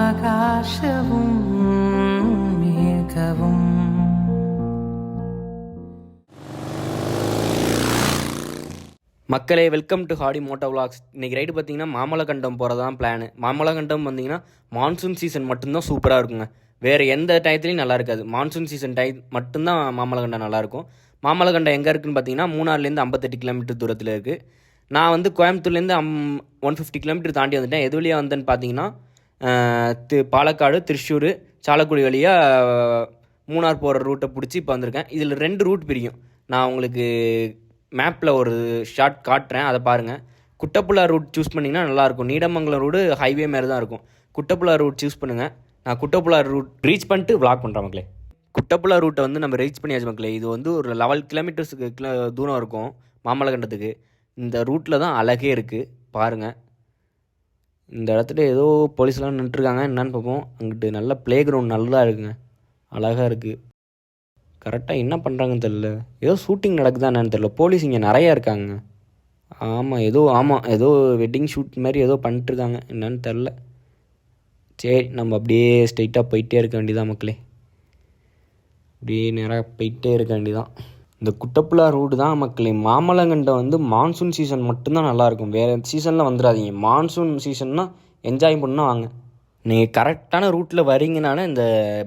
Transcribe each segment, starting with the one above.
ஆகாசமும் மேகவும். மக்களே, welcome to ஹாடி மோட்டோ விளாக்ஸ். இன்றைக்கி ரைடு பார்த்தீங்கன்னா மாமல்லகண்டம் போகிறது தான் பிளானு. மாமல்லகண்டம் வந்தீங்கன்னா மான்சூன் சீசன் மட்டும்தான் சூப்பராக இருக்குங்க. வேறு எந்த டயத்துலையும் நல்லா இருக்காது. மான்சூன் சீசன் டைம் மட்டும்தான் மாமல்லகண்டம் நல்லாயிருக்கும். மாமல்லகண்டம் எங்கே இருக்குதுன்னு பார்த்தீங்கன்னா மூணாறுலேருந்து 58 கிலோமீட்டர் தூரத்தில் இருக்குது. நான் வந்து கோயம்புத்தூர்லேருந்து 150 கிலோமீட்டர் தாண்டி வந்துட்டேன். எது வழியாக வந்தேன்னு பார்த்தீங்கன்னா பாலக்காடு, திருச்சூர், சாலக்குடி வழியாக மூணார் போகிற ரூட்டை பிடிச்சி இப்போ வந்திருக்கேன். இதில் 2 ரூட் பிரியும். நான் உங்களுக்கு மேப்பில் ஒரு ஷார்ட் காட்டுறேன், அதை பாருங்கள். குட்டப்புள்ளா ரூட் சூஸ் பண்ணிங்கன்னா நல்லாயிருக்கும். நீடமங்கலம் ரோடு ஹைவே மாரி தான் இருக்கும். குட்டப்புள்ளா ரூட் சூஸ் பண்ணுங்கள். நான் குட்டப்புள்ளா ரூட் ரீச் பண்ணிட்டு விளாக் பண்ணுறேன் மக்களே. குட்டப்புள்ளா ரூட்டை வந்து நம்ம ரீச் பண்ணியாச்சு மக்களே. இது வந்து ஒரு 11 கிலோமீட்டர்ஸுக்கு தூரம் இருக்கும் மாமல்லகண்டத்துக்கு. இந்த ரூட்டில் தான் அழகே இருக்குது பாருங்கள். இந்த இடத்துல ஏதோ போலீஸ்லாம் நின்றுருக்காங்க, என்னன்னு பார்ப்போம். அங்கிட்டு நல்ல ப்ளே கிரவுண்ட் நல்லா இருக்குங்க, அழகாக இருக்குது. கரெக்டாக என்ன பண்ணுறாங்கன்னு தெரில. ஏதோ ஷூட்டிங் நடக்குதா என்னன்னு தெரில. போலீஸ் இங்கே நிறையா இருக்காங்க. ஏதோ வெட்டிங் ஷூட் மாதிரி ஏதோ பண்ணிட்டுருக்காங்க, என்னன்னு தெரில. சரி, நம்ம அப்படியே ஸ்ட்ரைட்டாக போயிட்டே இருக்க வேண்டியதான் மக்களே. அப்படியே நேராக போயிட்டே இருக்க வேண்டியதான். இந்த குட்டப்புள்ளா ரோடு தான் மக்களே. மாமல்லகண்டம் வந்து மான்சூன் சீசன் மட்டும்தான் நல்லாயிருக்கும். வேறு சீசனில் வந்துடாதீங்க. மான்சூன் சீசன்னா என்ஜாய் பண்ணால் வாங்க. நீங்கள் கரெக்டான ரூட்டில் வரீங்கனால இந்த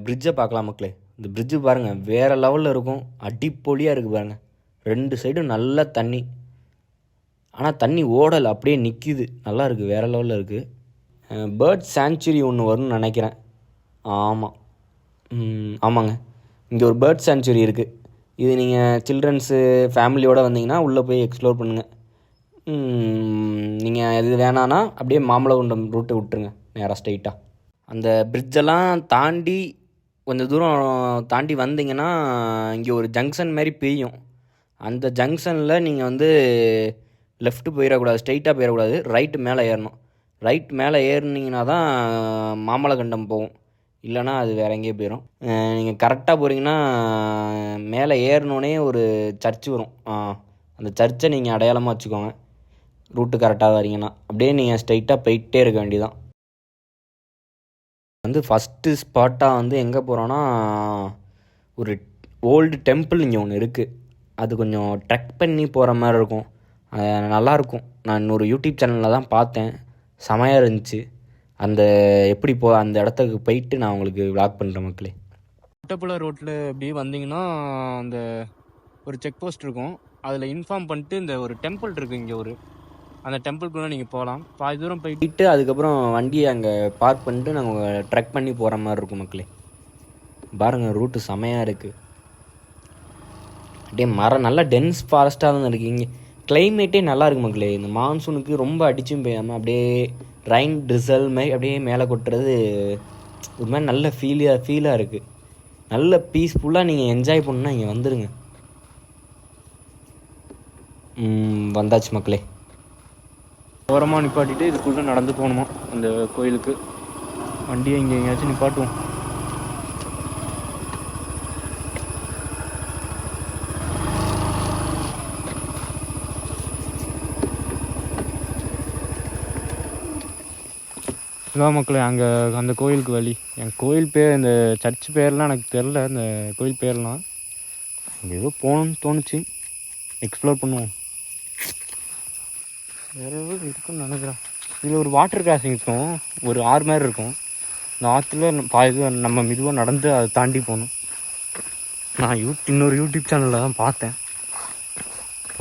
பிரிட்ஜை பார்க்கலாம் மக்களே. இந்த பிரிட்ஜு பாருங்கள், வேறு லெவலில் இருக்கும். அடிப்பொலியாக இருக்குது பாருங்கள். 2 சைடும் நல்ல தண்ணி. ஆனால் தண்ணி ஓடலை, அப்படியே நிற்கிது. நல்லா இருக்குது, வேறு லெவலில் இருக்குது. பேர்ட் சாங்சுரி ஒன்று வரும்னு நினைக்கிறேன். ஆமாங்க, இங்கே ஒரு பேர்ட் சாங்சுரி இருக்குது. இது நீங்கள் சில்ட்ரன்ஸு ஃபேமிலியோடு வந்தீங்கன்னா உள்ளே போய் எக்ஸ்ப்ளோர் பண்ணுங்கள். நீங்கள் இது வேணான்னா அப்படியே மாமல்லகுண்டம் ரூட்டை விட்டுருங்க நேராக ஸ்ட்ரைட்டாக. அந்த பிரிட்ஜெல்லாம் தாண்டி கொஞ்சம் தூரம் தாண்டி வந்தீங்கன்னா இங்கே ஒரு ஜங்ஷன் மாதிரி பிரியும். அந்த ஜங்ஷனில் நீங்கள் வந்து லெஃப்ட்டு போயிடக்கூடாது, ஸ்ட்ரைட்டாக போயிடக்கூடாது, ரைட்டு மேலே ஏறணும். ரைட் மேலே ஏறினீங்கன்னா தான் மாமல்லகண்டம் போகும், இல்லைனா அது வேறு எங்கேயோ போயிடும். நீங்கள் கரெக்டாக போகிறீங்கன்னா மேலே ஏறினோடனே ஒரு சர்ச்சு வரும். அந்த சர்ச்சை நீங்கள் அடையாளமாக வச்சுக்கோங்க. ரூட்டு கரெக்டாக வரீங்கன்னா அப்படியே நீங்கள் ஸ்ட்ரைட்டாக போயிட்டே இருக்க வேண்டியதான். வந்து ஃபஸ்ட்டு ஸ்பாட்டாக வந்து எங்கே போகிறோன்னா, ஒரு ஓல்டு டெம்பிள் இங்கே ஒன்று இருக்குது. அது கொஞ்சம் ட்ரெக் பண்ணி போகிற மாதிரி இருக்கும். நல்லாயிருக்கும். நான் இன்னொரு யூடியூப் சேனலில் தான் பார்த்தேன், செமையாக இருந்துச்சு. அந்த இடத்துக்கு போயிட்டு நான் உங்களுக்கு விளாக் பண்ணுறேன் மக்களே. குட்டப்புள்ளா ரோட்டில் அப்படியே வந்தீங்கன்னா அந்த ஒரு செக் போஸ்ட் இருக்கும். அதில் இன்ஃபார்ம் பண்ணிட்டு இந்த ஒரு டெம்பிள் இருக்குது இங்கே அந்த டெம்பிள்குள்ளே நீங்கள் போகலாம். பாதி தூரம் போயிட்டு அதுக்கப்புறம் வண்டியை அங்கே பார்க் பண்ணிட்டு நாங்கள் ட்ரெக் பண்ணி போகிற மாதிரி இருக்கும் மக்களே. பாருங்கள், ரூட்டு செமையாக இருக்குது. அப்படியே மரம் நல்லா டென்ஸ் ஃபாரஸ்ட்டாக தான் இருக்குது. இங்கே கிளைமேட்டே நல்லா இருக்குது மக்களே. இந்த மான்சூனுக்கு ரொம்ப அடிச்சும் பெய்யாமல் அப்படியே ரைன் ட்ரிசல் மாதிரி அப்படியே மேலே கொட்டுறது ஒரு மாதிரி நல்ல ஃபீலாக இருக்குது. நல்ல பீஸ்ஃபுல்லாக நீங்கள் என்ஜாய் பண்ணால் இங்கே வந்துடுங்க. வந்தாச்சு மக்களே. ஓரமாக நிப்பாட்டிட்டு இதுக்குள்ளே நடந்து போகணுமா அந்த கோயிலுக்கு. வண்டியை இங்கே எங்கேயாச்சும் நிப்பாட்டுவோம். இதான் மக்களே அங்கே அந்த கோயிலுக்கு வழி. என் கோயில் பேர், இந்த சர்ச் பேர்லாம் எனக்கு தெரில, இந்த கோயில் பேர்லாம். அங்கே ஏதோ போகணுன்னு தோணுச்சு, எக்ஸ்ப்ளோர் பண்ணுவோம். வேறு ஏதோ இருக்குன்னு நினைக்கிறேன். இதில் ஒரு வாட்டர் கிராசிங் இருக்கும், ஒரு ஆறு மாதிரி இருக்கும். இந்த ஆற்றுல பாதி நம்ம மெதுவாக நடந்து அதை தாண்டி போகணும். நான் இன்னொரு யூடியூப் சேனலில் தான் பார்த்தேன்.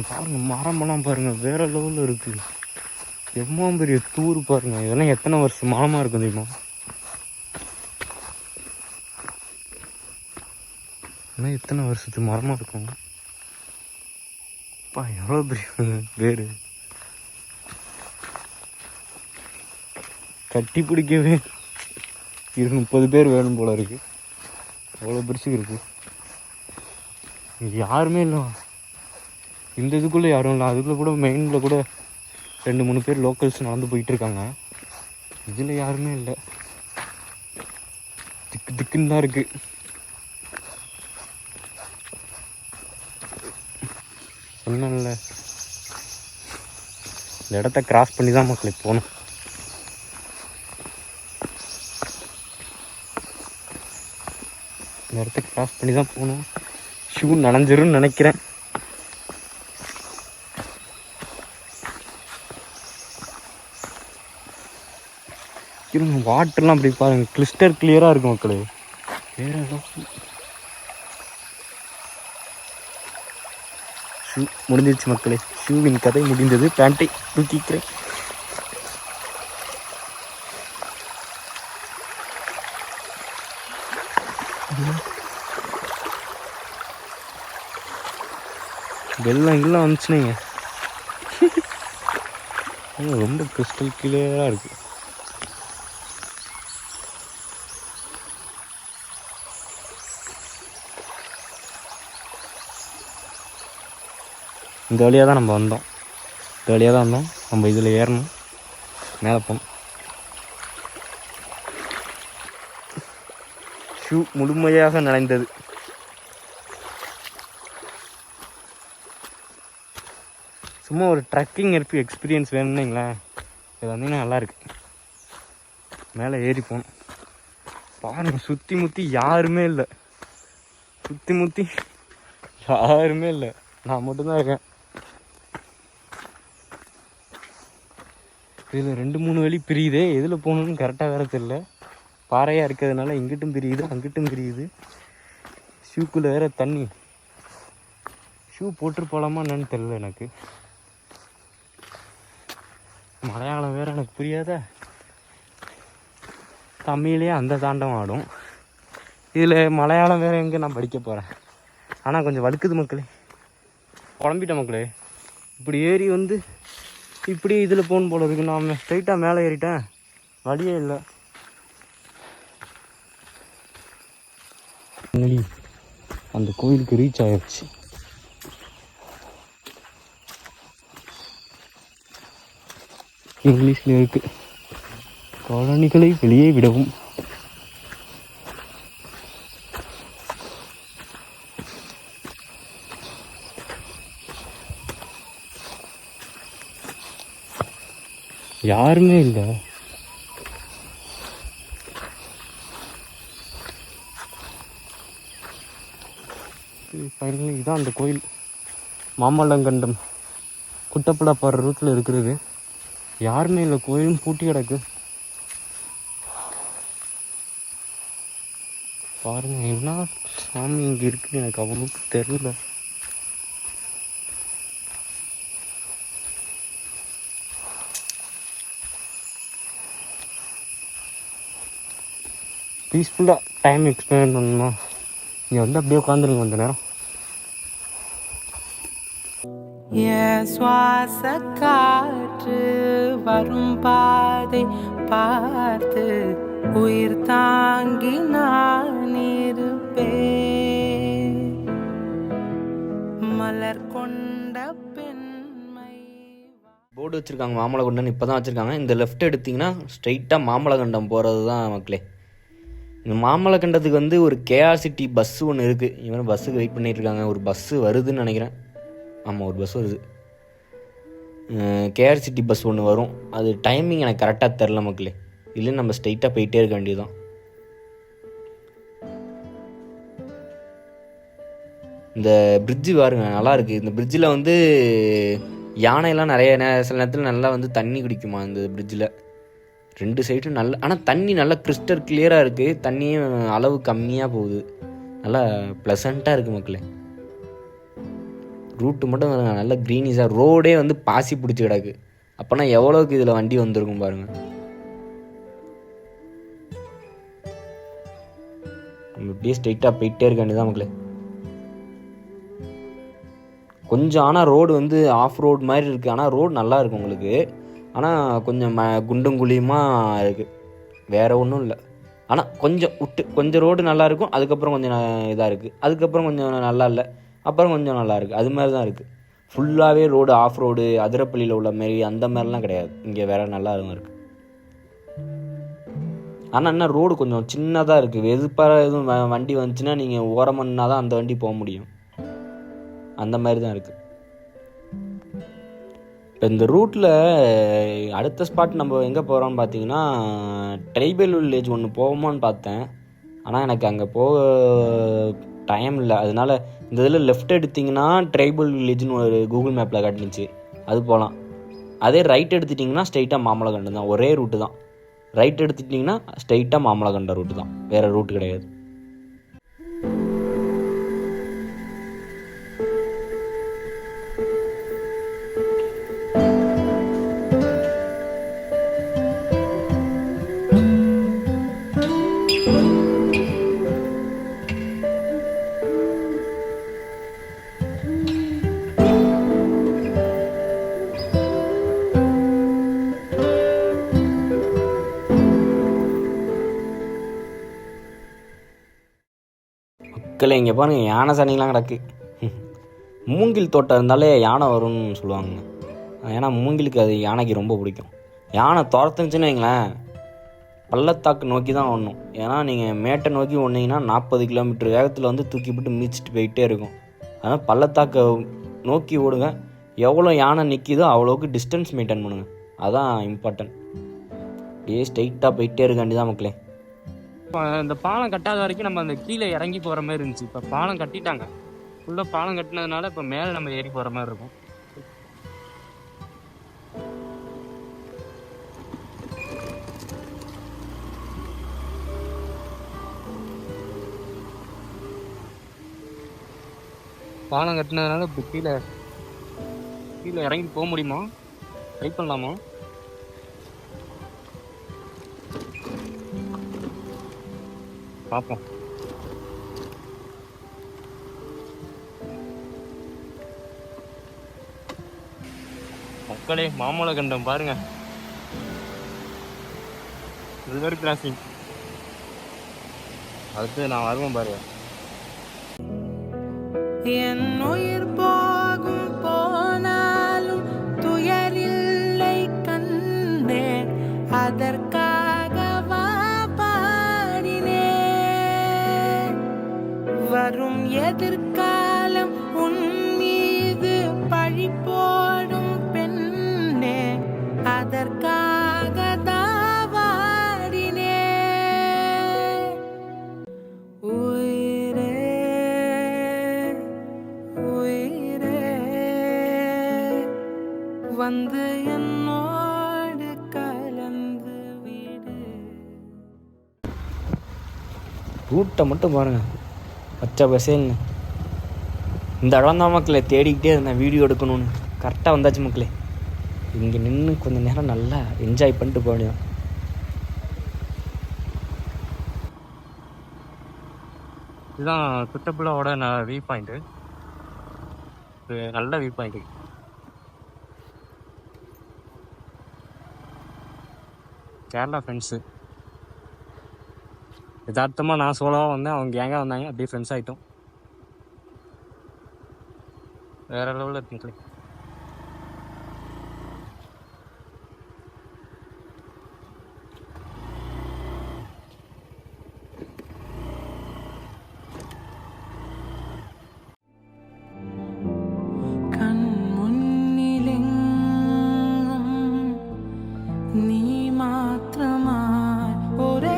பாருங்கள், மரமெல்லாம் பாருங்கள், வேறு லெவலில் இருக்குது. எவ்வளோ பெரிய தூர் பாருங்கள். இதெல்லாம் எத்தனை வருஷம் மரமாக இருக்கும் தெரியுமா? இதெல்லாம் எத்தனை வருஷத்துக்கு மரமாக இருக்கும். எவ்வளோ பெரிய வேறு கட்டி பிடிக்கவே 30 பேர் வேணும் போல இருக்கு. அவ்வளோ பெருசு இருக்கு. யாருமே இல்லை இந்த இதுக்குள்ளே, யாரும் இல்லை. அதுக்குள்ளே கூட மெயினில் கூட 2-3 பேர் லோக்கல்ஸ் நடந்து போயிட்டுருக்காங்க. இதில் யாருமே இல்லை. திக்குன்னு தான் இருக்குது. ஒன்றும் இல்லை, இந்த இடத்த கிராஸ் பண்ணி தான் மக்களுக்கு போகணும். இந்த இடத்த கிராஸ் பண்ணி தான் போகணும். ஷூ நனைஞ்சிரும்னு நினைக்கிறேன். வாட்டர்லாம் அப்படி பாருங்க, கிறிஸ்டல் கிளியராக இருக்கும் மக்களே. வேற ஷூ முடிஞ்சிருச்சு மக்களே. ஷூவின் கதை முடிந்தது. பேண்ட்டை தூக்கிக்கிறேன். வெள்ளம் எல்லாம் வந்துச்சுனேங்க. ரொம்ப கிறிஸ்டல் கிளியராக இருக்குது. இந்த வழியாக தான் நம்ம வந்தோம். இந்த வழியாக தான் வந்தோம். நம்ம இதில் ஏறணும், மேலே போகணும். ஷூ முழுமையாக நனைந்தது. சும்மா ஒரு ட்ரக்கிங் எக்ஸ்பீரியன்ஸ் வேணும்னுங்களேன், இது வந்தீங்கன்னா நல்லாயிருக்கு. மேலே ஏறி போகணும். பாருங்கள், சுற்றி முற்றி யாருமே இல்லை. சுற்றி முற்றி யாருமே இல்லை, நான் மட்டும்தான் இருக்கேன். இதில் 2-3 வழி பிரியுது. எதில் போகணுன்னு கரெக்டாக வேறு தெரியல. பாறையாக இருக்கிறதுனால இங்கிட்டும் பிரியுது, அங்கிட்டும் பிரியுது. ஷூக்குள்ளே வேறு தண்ணி. ஷூ போட்டு போகலாமா என்னன்னு தெரியல எனக்கு. மலையாளம் வேறு எனக்கு புரியாத. தமிழ்லேயே அந்த தாண்டம் ஆடும். இதில் மலையாளம் வேறு எங்கே நான் படிக்க போகிறேன். ஆனால் கொஞ்சம் வழுக்குது மக்களே. குழம்பிட்டேன் மக்களே. இப்படி ஏறி வந்து இப்படி இதில் போகணும் போல இருக்கு. நான் ஸ்ட்ரைட்டாக மேலே ஏறிட்டேன், வழியே இல்லை. அந்த கோயிலுக்கு ரீச் ஆயிடுச்சு. இங்கிலீஷில் இருக்கு, காலணிகளை வெளியே விடவும். யாருமே இல்லை. ஃபைனலி இதான் அந்த கோயில். மாமல்லங்கண்டம் குட்டப்படா போகிற ரூட்டில் இருக்கிறது. யாருமே இல்லை, கோயிலும் பூட்டி கிடக்கு. பாருங்க, என்ன சாமி இங்கே இருக்குன்னு எனக்கு அவ்வளோக்கு தெரியல. பீஸ்ஃபுல்லாக டைம் எக்ஸ்பெண்ட் பண்ணணுமா, இங்கே வந்து அப்படியே உட்காந்துருங்க கொஞ்ச நேரம். சுவாச காற்று வரும் பாதை பார்த்து உயிர் தாங்கி நான் இருப்பேன். மலர் கொண்ட பெண்மை. போர்டு வச்சுருக்காங்க மாமல்லகுண்டம், இப்போ தான் வச்சுருக்காங்க. இந்த லெஃப்ட் எடுத்திங்கன்னா ஸ்ட்ரைட்டாக மாமல்லகண்டம் போகிறது தான் மக்களே. இந்த மாமல்லகண்டத்துக்கு வந்து ஒரு கேஆர்சிடி பஸ்ஸு ஒன்று இருக்குது. இவன் பஸ்ஸுக்கு வெயிட் பண்ணிகிட்ருக்காங்க. ஒரு பஸ்ஸு வருதுன்னு நினைக்கிறேன். ஆமாம், ஒரு பஸ் வருது. கேஆர்சிடி பஸ் ஒன்று வரும். அது டைமிங் எனக்கு கரெக்டாக தெரில மக்களே. இல்லை நம்ம ஸ்ட்ரைட்டாக போயிட்டே இருக்க வேண்டியதுதான். இந்த பிரிட்ஜு பாருங்க, நல்லா இருக்குது. இந்த பிரிட்ஜில் வந்து யானையெல்லாம் நிறைய சில நேரத்தில் நல்லா வந்து தண்ணி குடிக்குமா இந்த பிரிட்ஜில். 2 சைடும் நல்ல, ஆனால் தண்ணி நல்லா கிறிஸ்டல் கிளியராக இருக்குது. தண்ணியும் அளவு கம்மியாக போகுது. நல்லா ப்ளசண்ட்டாக இருக்குது மக்களே. ரூட்டு மட்டும் நல்ல க்ரீனிஸாக, ரோடே வந்து பாசி பிடிச்சி கிடக்கு. அப்போனா எவ்வளோக்கு இதில் வண்டி வந்திருக்கும் பாருங்கள். நம்ம இப்படியே ஸ்ட்ரைட்டாக போயிட்டே இருக்க வேண்டியதான் மக்களே. கொஞ்சம் ஆனால் ரோடு வந்து ஆஃப் ரோடு மாதிரி இருக்குது. ஆனால் ரோடு நல்லா இருக்குது உங்களுக்கு. ஆனால் கொஞ்சம் குண்டும் குழியுமாக இருக்குது, வேறு ஒன்றும் இல்லை. ஆனால் கொஞ்சம் ரோடு நல்லாயிருக்கும், அதுக்கப்புறம் கொஞ்சம் இதாக இருக்குது, அதுக்கப்புறம் கொஞ்சம் நல்லா இல்லை, அப்புறம் கொஞ்சம் நல்லா இருக்குது. அது மாதிரி தான் இருக்குது. ஃபுல்லாகவே ரோடு ஆஃப் ரோடு அதிரப்பள்ளியில் உள்ள மாரி அந்த மாதிரிலாம் கிடையாது. இங்கே வேறு நல்லா இருக்குது. ஆனால் என்ன ரோடு கொஞ்சம் சின்னதாக இருக்குது. வெதுப்பாக எதுவும் வண்டி வந்துச்சுன்னா நீங்கள் ஓரமன்னா தான் அந்த வண்டி போக முடியும். அந்த மாதிரி தான் இருக்குது. இப்போ இந்த ரூட்டில் அடுத்த ஸ்பாட் நம்ம எங்கே போகிறோம்னு பார்த்தீங்கன்னா ட்ரைபல் வில்லேஜ் ஒன்று போவோமான்னு பார்த்தேன். ஆனால் எனக்கு அங்கே போக டைம் இல்லை. அதனால இந்த இதில் லெஃப்ட் எடுத்திங்கன்னா ட்ரைபல் வில்லேஜ்னு ஒரு கூகுள் மேப்பில் காட்டுனுச்சு, அது போகலாம். அதே ரைட் எடுத்துட்டிங்கன்னா ஸ்ட்ரைட்டாக மாமலகண்டம் தான், ஒரே ரூட்டு தான். ரைட் எடுத்துட்டிங்கன்னா ஸ்ட்ரைட்டாக மாமலகண்டம் ரூட்டு தான், வேறு ரூட்டு கிடையாது. மக்களே இங்கே பாருங்கள், யானை சனிலாம் கிடக்கு. மூங்கில் தோட்டம் இருந்தாலே யானை வரும்னு சொல்லுவாங்க. ஏன்னா மூங்கிலுக்கு அது யானைக்கு ரொம்ப பிடிக்கும். யானை துரத்துனுச்சுன்னு வைங்களேன், பள்ளத்தாக்கு நோக்கி தான் ஓடணும். ஏன்னா நீங்கள் மேட்டை நோக்கி ஓடினீங்கன்னா 40 கிலோமீட்டர் வேகத்தில் வந்து தூக்கிவிட்டு மிதிச்சிட்டு போயிட்டே இருக்கும். அதனால் பள்ளத்தாக்கை நோக்கி ஓடுங்க. எவ்வளோ யானை நிற்கிதோ அவ்வளோக்கு டிஸ்டன்ஸ் மெயின்டைன் பண்ணுங்க, அதான் இம்பார்ட்டன்ட். அப்படியே ஸ்ட்ரைட்டாக போயிட்டே இருக்காண்டி தான் மக்களே. இந்த பாலம் கட்டாத வரைக்கும் நம்ம அந்த கீழே இறங்கி போகிற மாதிரி இருந்துச்சு. இப்போ பாலம் கட்டிட்டாங்க, ஃபுல்லாக பாலம் கட்டினதுனால இப்போ மேலே நம்ம ஏறி போகிற மாதிரி இருக்கும். பாலம் கட்டினதுனால இப்போ கீழே இறங்கி போக முடியுமா? ட்ரை பண்ணலாமா? பார்ப்போம். மக்களே, மாமலகண்டம் பாருங்க, ரிவர் கிராசிங். அடுத்து நான் வருவேன் பாருங்க. என் உயிர் போகும் போனாலும் துயரில்லை கண்டேன், அதற்காகவா பாடினேன். வரும் எதிர்காலம் உன் மீது பழி போடும் பெண்ணே, அதற்காக தாவாடினேன். உயிரே உயிரே வந்து என்னோடு கலந்து விடு. ரூட்டை மட்டும் பாருங்கள், பச்சை பசேல்னு. இந்த இடம் தான் மக்களை தேடிக்கிட்டே இருந்தேன் வீடியோ எடுக்கணும்னு. கரெக்டாக வந்தாச்சு மக்களே. இங்கே நின்று கொஞ்சம் நேரம் நல்லா என்ஜாய் பண்ணிட்டு போகணும். இதுதான் குட்டப்புலாவோட வியூ பாயிண்ட்டு. நல்ல வியூ பாயிண்ட். கேரளா ஃப்ரெண்ட்ஸு யதார்த்தமாக நான் சோலோவாக வந்தேன், அவங்க கேங்காக வந்தாங்க, அப்படியே ஃப்ரெண்ட்ஸ் ஆகிட்டோம். வேறு லெவலில் இருக்குங்களே. கண் முன்னிலெங்கும் நீ மாத்திரமாய் ஒரே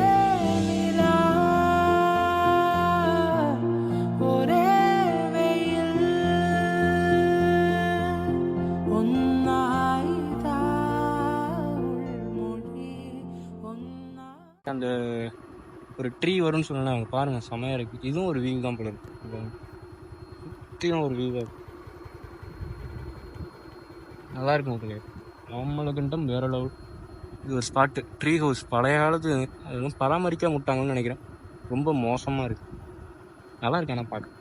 நிலா, ஒரே வெயில், ஒன்னாய்தான் உள்மொழி, ஒன்னாய். அந்த ஒரு ட்ரீ வரும்னு சொன்னாங்க, அவங்க பாருங்கள் செமையாக இருக்குது. இதுவும் ஒரு வியூ தான் போல இருக்கு. சுற்றியும் ஒரு வியூ இருக்கு, நல்லா இருக்கும் உங்களுக்கு. மாமலகண்டம் வேற லெவல். இது ஒரு ஸ்பாட்டு, ட்ரீ ஹவுஸ். பழைய காலத்து, அதெல்லாம் பராமரிக்க முட்டாங்கன்னு நினைக்கிறேன். ரொம்ப மோசமாக இருக்குது, நல்லா இருக்கு ஆனால் பார்க்க.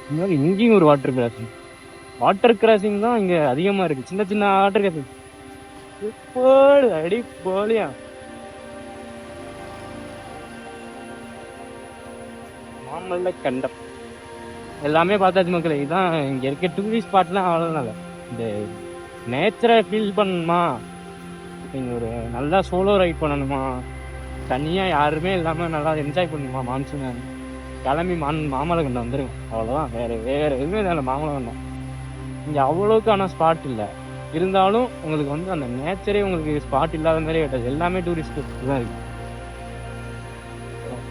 இந்த மாதிரி இங்கேயும் ஒரு வாட்டர் கிராசிங் தான் இங்கே அதிகமாக இருக்குது. சின்ன சின்ன வாட்டர் கிராசிங் அடி போலியா. மாமல்லகண்டம் எல்லாமே பார்த்தாச்சு மக்களே. இதுதான் இங்கே இருக்க டூரிஸ்ட் ஸ்பாட்லாம் அவ்வளோதான். இல்லை, இந்த நேச்சரை ஃபீல் பண்ணணுமா, நீங்கள் ஒரு நல்லா சோலோ ரைட் பண்ணணுமா, தனியாக யாருமே இல்லாமல் நல்லா என்ஜாய் பண்ணணுமா, மான்சூன் கிளம்பி மாமல்லகண்டம் வந்துடும். அவ்வளோதான், வேறு எதுவுமே இல்லை. மாமல்லகண்டம் இங்கே அவ்வளோக்கான ஸ்பாட் இல்லை. இருந்தாலும் உங்களுக்கு வந்து அந்த நேச்சரே உங்களுக்கு ஸ்பாட் இல்லாத மாதிரி கேட்டது எல்லாமே டூரிஸ்ட் தான் இருக்கு.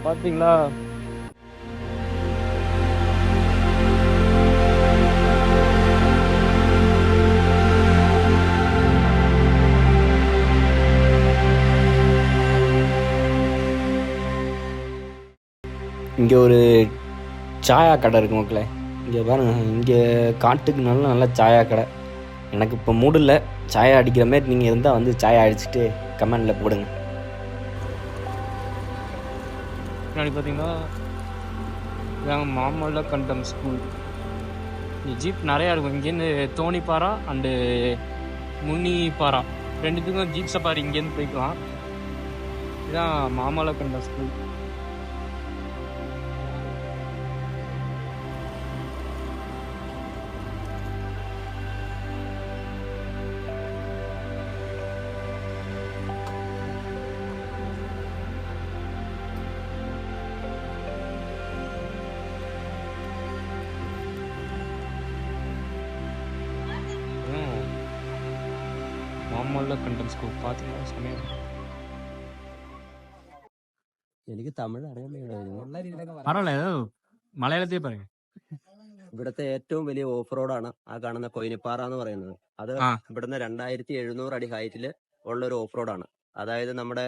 பார்த்தீங்களா? இங்கே ஒரு சாயா கடை இருக்குது மக்களே. இங்கே பாருங்க, இங்கே காட்டுக்கு நல்ல சாயா கடை. எனக்கு இப்போ மூடு இல்லை சாயா அடிக்கிற மாதிரி. நீங்கள் இருந்தால் வந்து சாயா அடிச்சுட்டு கமெண்டில் போடுங்க. பின்னாடி பார்த்தீங்கன்னா இதாங்க மாமல்லக்கண்டம் ஸ்கூல். ஜீப் நிறையா இருக்கும். இங்கேருந்து தோணிப்பாரா அண்டு முன்னிப்பாரா ரெண்டுத்துக்கும் ஜீப் சஃபாரி இங்கேருந்து போய்க்கலாம். இதுதான் மாமல்லக்கண்டம் ஸ்கூல். മാമല്ലക്കണ്ടം സ്കൂൾ பார்த்தீங்கன்னா സമയം എനിക്ക് തമിഴ് അറിയാൻ മേലായിരുന്നു. പരവായില്ല, മലയാളത്തിൽ പറയും. ഇവിടുത്തെ ഏറ്റവും വലിയ ഓഫ് റോഡാണ് ആ കാണുന്ന കൊയിനിപ്പാറ എന്ന് പറയുന്നത്. അത് ഇവിടുന്ന് 2700 അടി ഹൈറ്റിൽ ഉള്ള ഒരു ഓഫ് റോഡാണ്. അതായത് നമ്മുടെ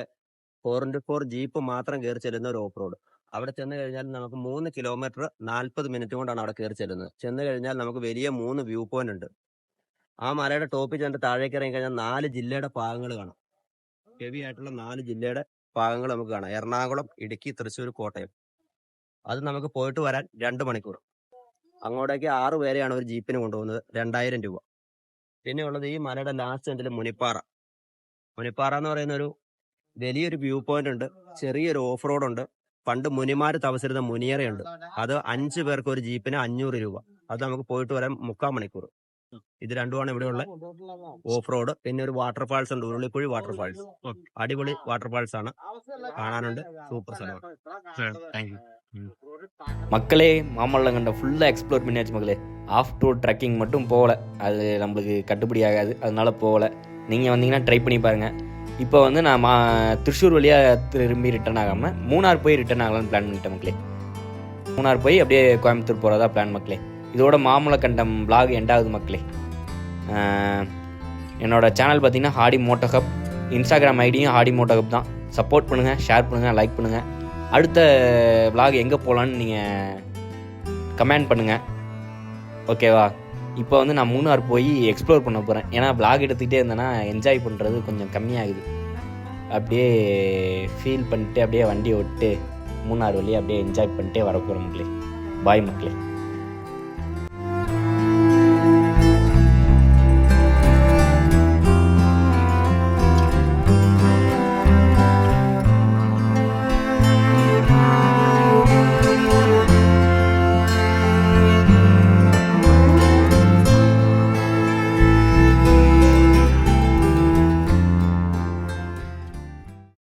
4x4 ജീപ്പ് മാത്രം കയറി ചെല്ലുന്ന ഒരു ഓഫ് റോഡ്. അവിടെ ചെന്ന് കഴിഞ്ഞാൽ നമുക്ക് 3 കിലോമീറ്റർ 40 മിനിറ്റ് കൊണ്ടാണ് അവിടെ കയറി ചെല്ലുന്നത്. ചെന്ന് കഴിഞ്ഞാൽ നമുക്ക് വലിയ 3 വ്യൂ പോയിന്റ് ഉണ്ട്. ആ മലയുടെ ടോപ്പിൽ ചെന്ന് താഴേക്ക് ഇറങ്ങി കഴിഞ്ഞാൽ 4 ജില്ലയുടെ ഭാഗങ്ങൾ കാണാം. ഹെവി ആയിട്ടുള്ള 4 ജില്ലയുടെ ഭാഗങ്ങൾ നമുക്ക് കാണാം. എറണാകുളം, ഇടുക്കി, തൃശ്ശൂർ, കോട്ടയം. അത് നമുക്ക് പോയിട്ട് വരാൻ 2 മണിക്കൂർ. അങ്ങോട്ടേക്ക് 6 പേരെയാണ് ഒരു ജീപ്പിന് കൊണ്ടുപോകുന്നത്. 2000 രൂപ. പിന്നെ ഉള്ളത് ഈ മലയുടെ ലാസ്റ്റ് എൻഡിൽ മുനിപ്പാറ. മുനിപ്പാറ എന്ന് പറയുന്ന ഒരു വലിയൊരു വ്യൂ പോയിന്റ് ഉണ്ട്. ചെറിയൊരു ഓഫ് റോഡ് ഉണ്ട്. പണ്ട് മുനിമാര് തപസിരുന്ന മുനിയറയുണ്ട്. അത് 5 പേർക്ക് ഒരു ജീപ്പിന് 500 രൂപ. അത് നമുക്ക് പോയിട്ട് വരാൻ 3/4 മണിക്കൂർ. ഇത് രണ്ടുമാണ് ഇവിടെയുള്ള ഓഫ് റോഡ്. പിന്നെ ഒരു വാട്ടർഫാൾസ് ഉണ്ട്, ഉരുളിക്കുഴി വാട്ടർഫാൾസ്. അടിപൊളി വാട്ടർഫാൾസ് ആണ്, കാണാനുണ്ട്. സൂപ്പർ സ്ഥലമാണ്. மக்களே, மாமல்லக்கண்டம் ஃபுல்லாக எக்ஸ்ப்ளோர் பண்ணியாச்சு மக்களே. ஆஃப் ரோட் ட்ரெக்கிங் மட்டும் போகல, அது நம்மளுக்கு கட்டுப்படி ஆகாது, அதனால போகல. நீங்கள் வந்தீங்கன்னா ட்ரை பண்ணி பாருங்கள். இப்போ வந்து நான் திருச்சூர் வழியாக திரும்பி ரிட்டர்ன் ஆகாமல் மூணார் போய் ரிட்டர்ன் ஆகலான்னு பிளான் பண்ணிட்டேன் மக்களே. மூணார் போய் அப்படியே கோயம்புத்தூர் போகிறதா பிளான் மக்களே. இதோட மாமல்லக்கண்டம் vlog எண்டாகுது மக்களே. என்னோடய சேனல் பார்த்தீங்கன்னா ஹாடி மோட்டோ ஹப். இன்ஸ்டாகிராம் ஐடியும் ஹாடி மோட்டோ ஹப் தான். சப்போர்ட் பண்ணுங்கள், ஷேர் பண்ணுங்கள், லைக் பண்ணுங்கள். அடுத்த vlog எங்கே போகலான்னு நீங்கள் கமெண்ட் பண்ணுங்கள், ஓகேவா? இப்போ வந்து நான் மூணார் போய் எக்ஸ்ப்ளோர் பண்ண போகிறேன். ஏன்னா vlog எடுத்துக்கிட்டே இருந்தேன்னா என்ஜாய் பண்ணுறது கொஞ்சம் கம்மியாகுது. அப்படியே ஃபீல் பண்ணிட்டு அப்படியே வண்டி ஓட்டு மூணார் வழியாக அப்படியே என்ஜாய் பண்ணிட்டே வர போகிறோம் மக்களே. பாய் மக்களே.